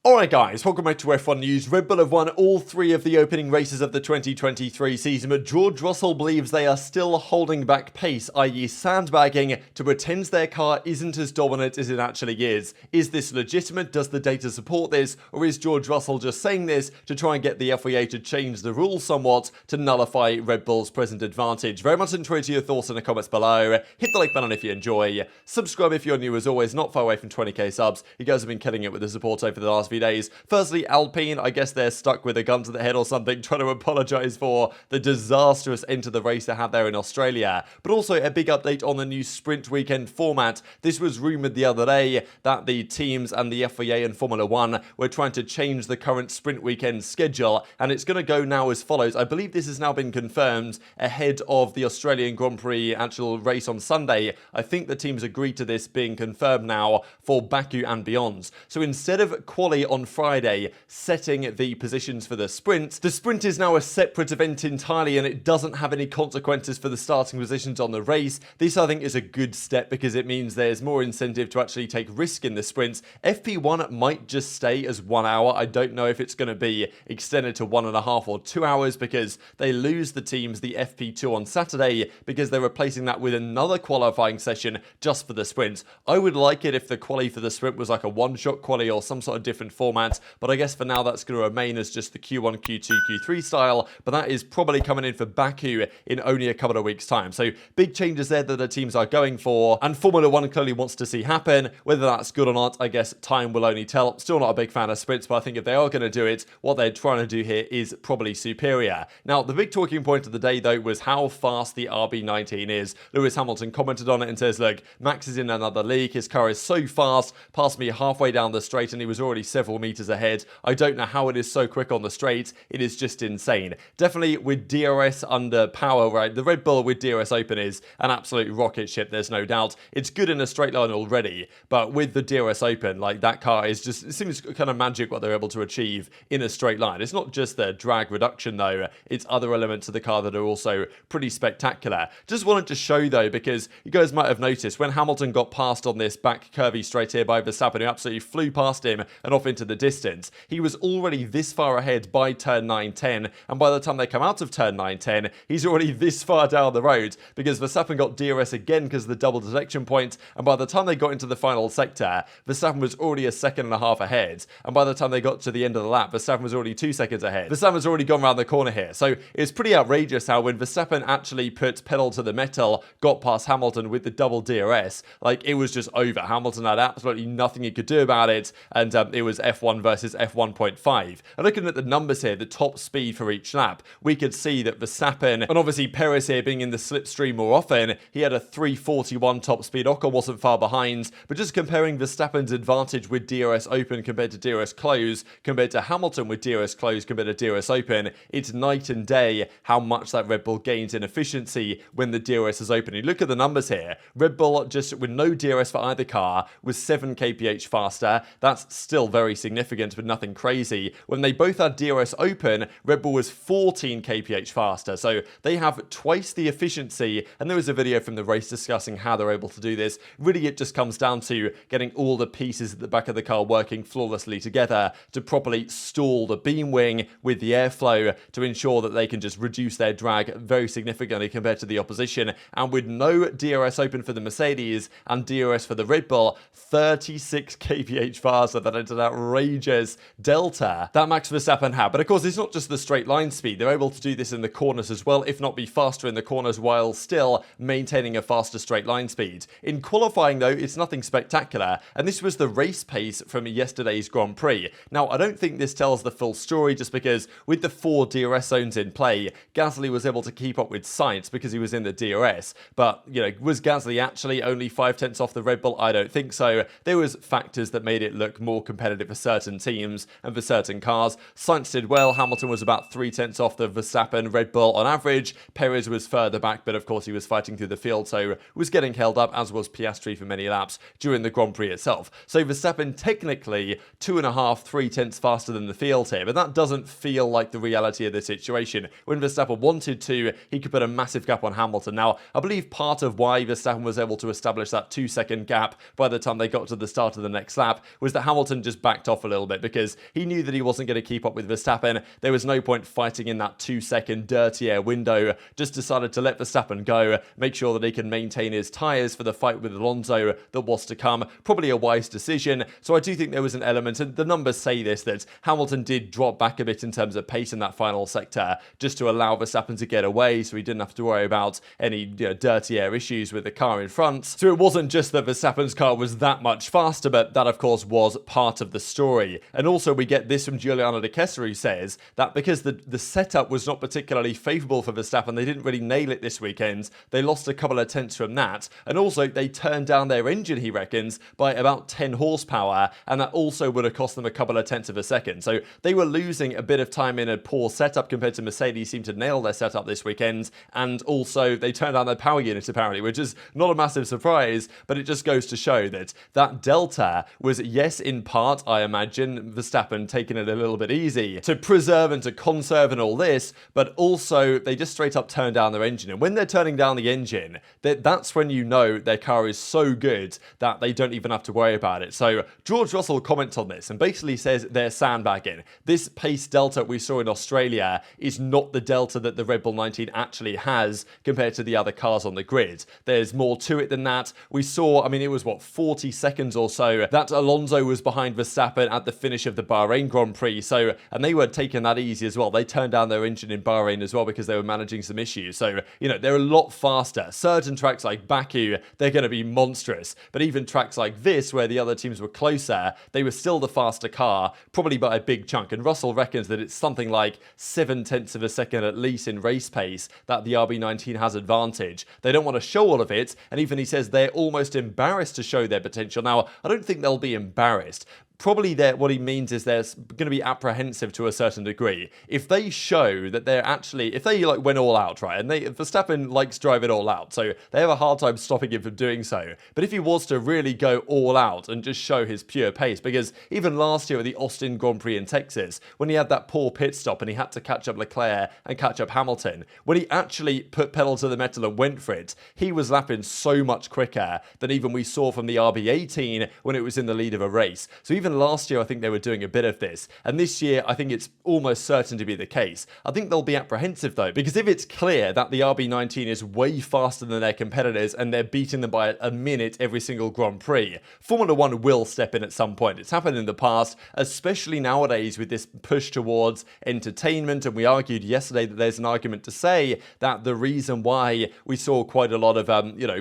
Alright guys, welcome back to F1 News. Red Bull have won all three of the opening races of the 2023 season, but George Russell believes they are still holding back pace, i.e. sandbagging, to pretend their car isn't as dominant as it actually is. Is this legitimate? Does the data support this? Or is George Russell just saying this to try and get the FIA to change the rules somewhat to nullify Red Bull's present advantage? Very much enjoyed your thoughts in the comments below. Hit the like button if you enjoy. Subscribe if you're new, as always, not far away from 20k subs. You guys have been killing it with the support over the last few days. Firstly, Alpine, I guess they're stuck with a gun to the head or something, trying to apologise for the disastrous end to the race they had there in Australia. But also a big update on the new sprint weekend format. This was rumoured the other day that the teams and the FIA and Formula 1 were trying to change the current sprint weekend schedule, and it's going to go now as follows. I believe this has now been confirmed ahead of the Australian Grand Prix actual race on Sunday. I think the teams agreed to this being confirmed now for Baku and beyond. So instead of quali on Friday setting the positions for the sprint is now a separate event entirely, and it doesn't have any consequences for the starting positions on the race. This, I think, is a good step because it means there's more incentive to actually take risk in the sprints. FP1 might just stay as 1 hour. I don't know if it's going to be extended to 1.5 or 2 hours because they lose the teams the FP2 on Saturday because they're replacing that with another qualifying session just for the sprints. I would like it if the quali for the sprint was like a one-shot quali or some sort of different format, but I guess for now that's going to remain as just the Q1, Q2, Q3 style, but that is probably coming in for Baku in only a couple of weeks' time. So big changes there that the teams are going for, and Formula 1 clearly wants to see happen. Whether that's good or not, I guess time will only tell. Still not a big fan of sprints, but I think if they are going to do it, what they're trying to do here is probably superior. Now, the big talking point of the day, though, was how fast the RB19 is. Lewis Hamilton commented on it and says, look, Max is in another league. His car is so fast, passed me halfway down the straight and he was already several meters ahead. I don't know how it is so quick on the straight. It is just insane. Definitely with DRS under power, right? The Red Bull with DRS open is an absolute rocket ship, there's no doubt. It's good in a straight line already, but with the DRS open, like that car is just, it seems kind of magic what they're able to achieve in a straight line. It's not just the drag reduction though, it's other elements of the car that are also pretty spectacular. Just wanted to show though, because you guys might have noticed when Hamilton got passed on this back curvy straight here by Verstappen, who absolutely flew past him and off into the distance, he was already this far ahead by turn 9-10, and by the time they come out of turn 9-10, he's already this far down the road because Verstappen got DRS again because of the double detection point, and by the time they got into the final sector, Verstappen was already a second and a half ahead, and by the time they got to the end of the lap, Verstappen was already 2 seconds ahead. Verstappen's already gone around the corner here, so it's pretty outrageous how when Verstappen actually put pedal to the metal, got past Hamilton with the double DRS, like it was just over. Hamilton had absolutely nothing he could do about it, and it was F1 versus F1.5. And looking at the numbers here, the top speed for each lap, we could see that Verstappen, and obviously Perez here being in the slipstream more often, he had a 3:41 top speed. Ocon wasn't far behind, but just comparing Verstappen's advantage with DRS open compared to DRS close, compared to Hamilton with DRS close compared to DRS open, it's night and day how much that Red Bull gains in efficiency when the DRS is open. You look at the numbers here, Red Bull just with no DRS for either car was 7 kph faster. That's still very significant, but nothing crazy. When they both had DRS open, Red Bull was 14 kph faster, so they have twice the efficiency, and there was a video from the race discussing how they're able to do this. Really, it just comes down to getting all the pieces at the back of the car working flawlessly together to properly stall the beam wing with the airflow to ensure that they can just reduce their drag very significantly compared to the opposition. And with no DRS open for the Mercedes and DRS for the Red Bull, 36 kph faster. That is an outrageous delta that Max Verstappen had. But of course, it's not just the straight line speed. They're able to do this in the corners as well, if not be faster in the corners while still maintaining a faster straight line speed. In qualifying though, it's nothing spectacular, and this was the race pace from yesterday's Grand Prix. Now, I don't think this tells the full story just because with the 4 DRS zones in play, Gasly was able to keep up with Sainz because he was in the DRS. But, you know, was Gasly actually only 5/10 off the Red Bull? I don't think so. There was factors that made it look more competitive for certain teams and for certain cars. Sainz did well. Hamilton was about 3/10 off the Verstappen Red Bull on average. Perez was further back, but of course he was fighting through the field, so was getting held up, as was Piastri for many laps during the Grand Prix itself. So Verstappen technically 2.5, 3/10 faster than the field here, but that doesn't feel like the reality of the situation. When Verstappen wanted to, he could put a massive gap on Hamilton. Now, I believe part of why Verstappen was able to establish that 2-second gap by the time they got to the start of the next lap was that Hamilton just backed backed off a little bit because he knew that he wasn't going to keep up with Verstappen. There was no point fighting in that 2-second dirty air window. Just decided to let Verstappen go, make sure that he can maintain his tyres for the fight with Alonso that was to come. Probably a wise decision. So I do think there was an element, and the numbers say this, that Hamilton did drop back a bit in terms of pace in that final sector just to allow Verstappen to get away so he didn't have to worry about any dirty air issues with the car in front. So it wasn't just that Verstappen's car was that much faster, but that of course was part of the story. And also we get this from Giuliano de Kessler, who says that because the setup was not particularly favourable for Verstappen, they didn't really nail it this weekend. They lost a couple of tenths from that, and also they turned down their engine, he reckons, by about 10 horsepower, and that also would have cost them a couple of tenths of a second. So they were losing a bit of time in a poor setup compared to Mercedes seemed to nail their setup this weekend, and also they turned down their power unit apparently, which is not a massive surprise, but it just goes to show that that delta was, yes, in part, I imagine, Verstappen taking it a little bit easy to preserve and to conserve and all this, but also they just straight up turned down their engine. And when they're turning down the engine, that's when you know their car is so good that they don't even have to worry about it. So George Russell comments on this and basically says they're sandbagging. This pace delta we saw in Australia is not the delta that the Red Bull 19 actually has compared to the other cars on the grid. There's more to it than that. We saw, I mean, it was what, 40 seconds or so that Alonso was behind Verstappen at the finish of the Bahrain Grand Prix. So, and they were taking that easy as well. They turned down their engine in Bahrain as well because they were managing some issues. So, they're a lot faster. Certain tracks like Baku, they're going to be monstrous. But even tracks like this, where the other teams were closer, they were still the faster car, probably by a big chunk. And Russell reckons that it's something like 7 tenths of a second at least in race pace that the RB19 has advantage. They don't want to show all of it, and even he says they're almost embarrassed to show their potential. Now, I don't think they'll be embarrassed. Probably what he means is they're going to be apprehensive to a certain degree. If they show that they're actually, if they went all out, right, and Verstappen likes driving all out, so they have a hard time stopping him from doing so. But if he was to really go all out and just show his pure pace, because even last year at the Austin Grand Prix in Texas, when he had that poor pit stop and he had to catch up Leclerc and catch up Hamilton, when he actually put pedal to the metal and went for it, he was lapping so much quicker than even we saw from the RB18 when it was in the lead of a race. So even last year, I think they were doing a bit of this. And this year, I think it's almost certain to be the case. I think they'll be apprehensive though, because if it's clear that the RB19 is way faster than their competitors and they're beating them by a minute every single Grand Prix, Formula One will step in at some point. It's happened in the past, especially nowadays with this push towards entertainment. And we argued yesterday that there's an argument to say that the reason why we saw quite a lot of,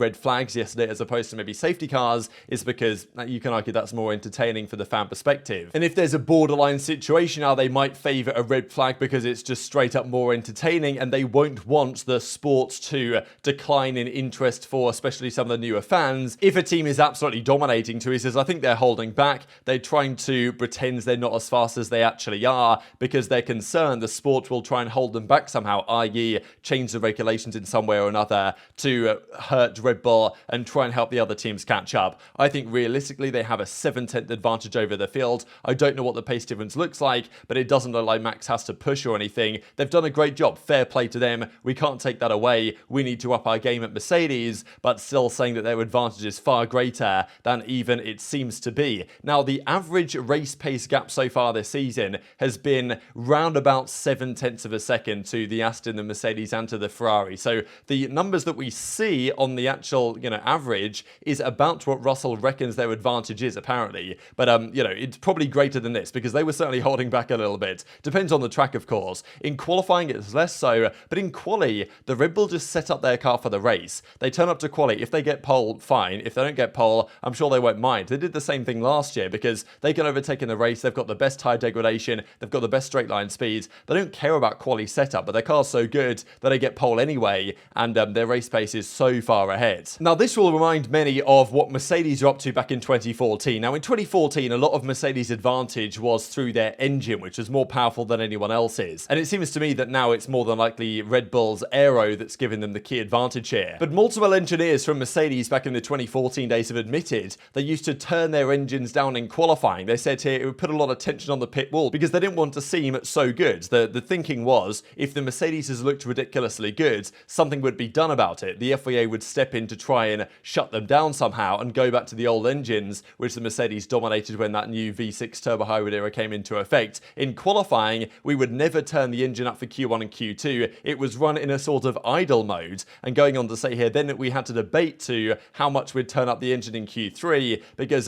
red flags yesterday as opposed to maybe safety cars is because you can argue that's more entertaining for the fan perspective. And if there's a borderline situation now, they might favour a red flag because it's just straight up more entertaining and they won't want the sport to decline in interest for especially some of the newer fans. If a team is absolutely dominating too, he says, I think they're holding back. They're trying to pretend they're not as fast as they actually are because they're concerned the sport will try and hold them back somehow, i.e. change the regulations in some way or another to hurt Red Bull and try and help the other teams catch up. I think realistically they have a 7/10 advantage over the field. I don't know what the pace difference looks like, but it doesn't look like Max has to push or anything. They've done a great job. Fair play to them. We can't take that away. We need to up our game at Mercedes, but still saying that their advantage is far greater than even it seems to be. Now, the average race pace gap so far this season has been round about 7/10 of a second to the Aston, the Mercedes, and to the Ferrari. So the numbers that we see on the actual, average is about what Russell reckons their advantage is, apparently. But, it's probably greater than this because they were certainly holding back a little bit. Depends on the track, of course. In qualifying, it's less so, but in quali, the Red Bull just set up their car for the race. They turn up to quali. If they get pole, fine. If they don't get pole, I'm sure they won't mind. They did the same thing last year because they can overtake in the race. They've got the best tyre degradation. They've got the best straight line speeds. They don't care about quali setup, but their car's so good that they get pole anyway, and their race pace is so far ahead. Now, this will remind many of what Mercedes were up to back in 2014. Now, in 2014, a lot of Mercedes' advantage was through their engine, which was more powerful than anyone else's. And it seems to me that now it's more than likely Red Bull's aero that's giving them the key advantage here. But multiple engineers from Mercedes back in the 2014 days have admitted they used to turn their engines down in qualifying. They said here it would put a lot of tension on the pit wall because they didn't want to seem so good. The thinking was if the Mercedes has looked ridiculously good, something would be done about it. The FIA would step in to try and shut them down somehow and go back to the old engines, which the Mercedes dominated when that new V6 turbo hybrid era came into effect. In qualifying, we would never turn the engine up for Q1 and Q2. It was run in a sort of idle mode. And going on to say here, then we had to debate to how much we'd turn up the engine in Q3 because,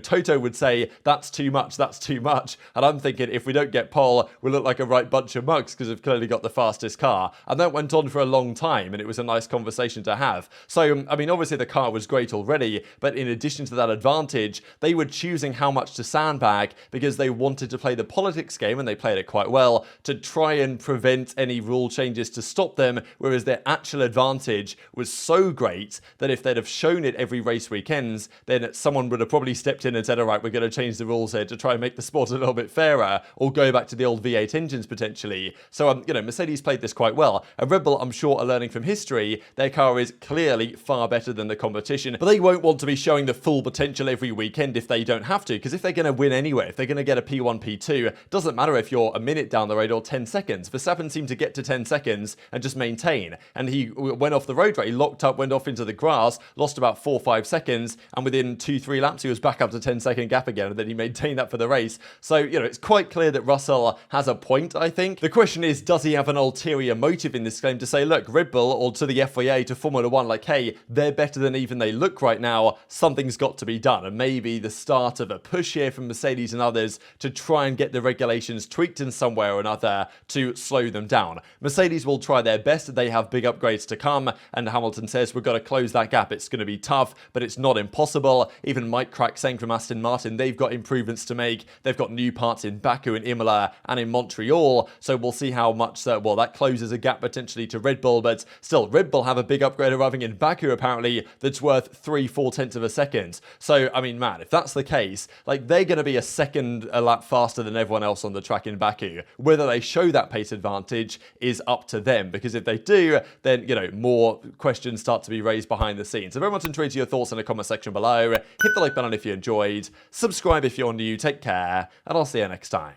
Toto would say, that's too much, that's too much. And I'm thinking, if we don't get pole, we'll look like a right bunch of mugs because we've clearly got the fastest car. And that went on for a long time, and it was a nice conversation to have. So, I mean, obviously the car was great already, but in addition to that advantage, they were choosing how much to sandbag because they wanted to play the politics game, and they played it quite well, to try and prevent any rule changes to stop them, whereas their actual advantage was so great that if they'd have shown it every race weekends, then someone would have probably stepped in and said, all right, we're going to change the rules here to try and make the sport a little bit fairer, or go back to the old V8 engines potentially. So, Mercedes played this quite well. And Red Bull, I'm sure, are learning from history. Their car is clearly far better than the competition, but they won't want to be showing the full potential every weekend if they don't have to, because if they're going to win anyway, if they're going to get a P1, P2, doesn't matter if you're a minute down the road or 10 seconds. Verstappen seemed to get to 10 seconds and just maintain, and he went off the road track. He locked up, went off into the grass, lost about 4-5 seconds, and within 2-3 laps he was back up to 10-second gap again, and then he maintained that for the race. So, it's quite clear that Russell has a point, I think. The question is, does he have an ulterior motive in this claim to say, look, Red Bull, or to the FIA, to Formula 1, like, hey, they're better than even they look right now, something's got to be done, and maybe the start of a push here from Mercedes and others to try and get the regulations tweaked in some way or another to slow them down. Mercedes will try their best. They have big upgrades to come, and Hamilton says we've got to close that gap. It's going to be tough, but it's not impossible. Even Mike Crack saying from Aston Martin, they've got improvements to make. They've got new parts in Baku and Imola and in Montreal, so we'll see how much that closes a gap potentially to Red Bull, but still, Red Bull have a big upgrade arriving in Baku apparently that's worth 3-4 tenths of a second. So, I mean, man, if that's the case, like, they're going to be a lap faster than everyone else on the track in Baku. Whether they show that pace advantage is up to them, because if they do, then, more questions start to be raised behind the scenes. So very much intrigued to your thoughts in the comment section below. Hit the like button if you enjoyed, subscribe if you're new, take care, and I'll see you next time.